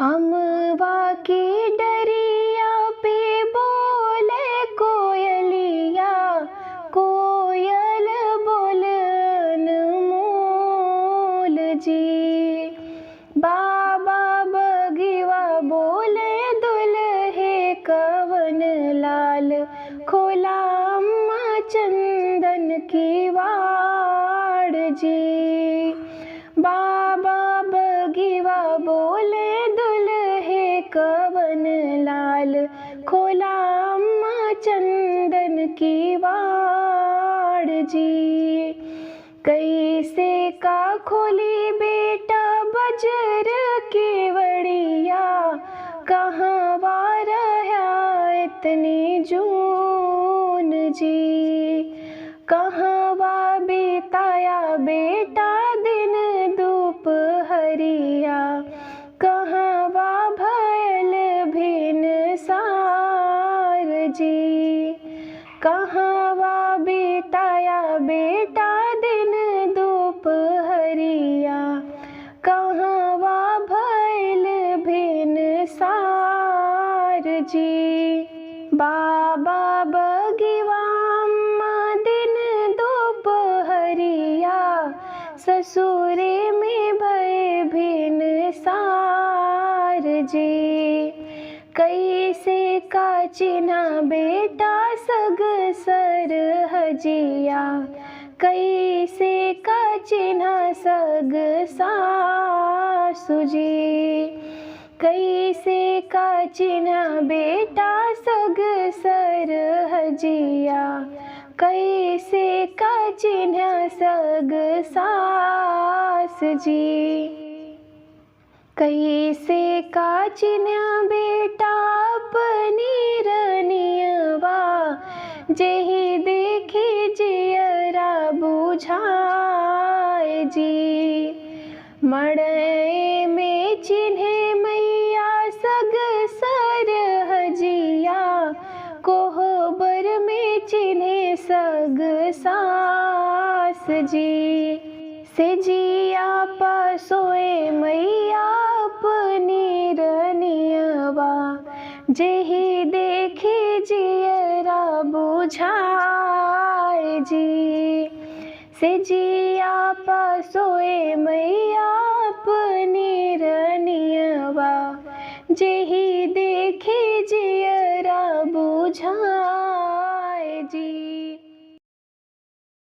अमवा की डरिया पे बोले कोयलिया, कोयल बोल अनमोल जी। बाबा बगिवा बोले दुल्हे कवन लाल, खोला अम्मा चंदन की वाड़ जी। बाबा बगिवा बोले दुल्हे कवन लाल, खोला अम्मा चंदन की वाड़ जी। कैसे का खोली बेटा बजर की वड़िया, कहाँ वारया इतनी जून जी। कहाँ वा बिताया बेटा दिन दोपहरिया, कहाँ वा भयल भिन सार जी। कहाँ वा बिताया बेटा दिन दोपहरिया, कहाँ वा भयल भिन सार जी। बाबा बगिवा अम्मा दिन दोपहरिया, ससुरे में भय भिन सार जी। कैसे का चिन्हा बेटा सग सर हजिया, कैसे का चिन्हा सग सासु जी। कैसे का चिन्हा बेटा सग सर हजिया, कैसे का चिन्हा सग सास जी। कैसे का चिन्हा बेटा अपनी रनियवा, जेहि देखी जियरा बुझाए जी। मड़ई में चिन्हे मैया सग सर हजिया, कोहबर में चिन्हे सग सास जी। से जिया पासोए मैया अपनी रनियवा, जेहि देखी जियरा बुझाए जी। से जिया पासोए मैया अपनी रनियवा, जेहि देखी जियरा बुझाए।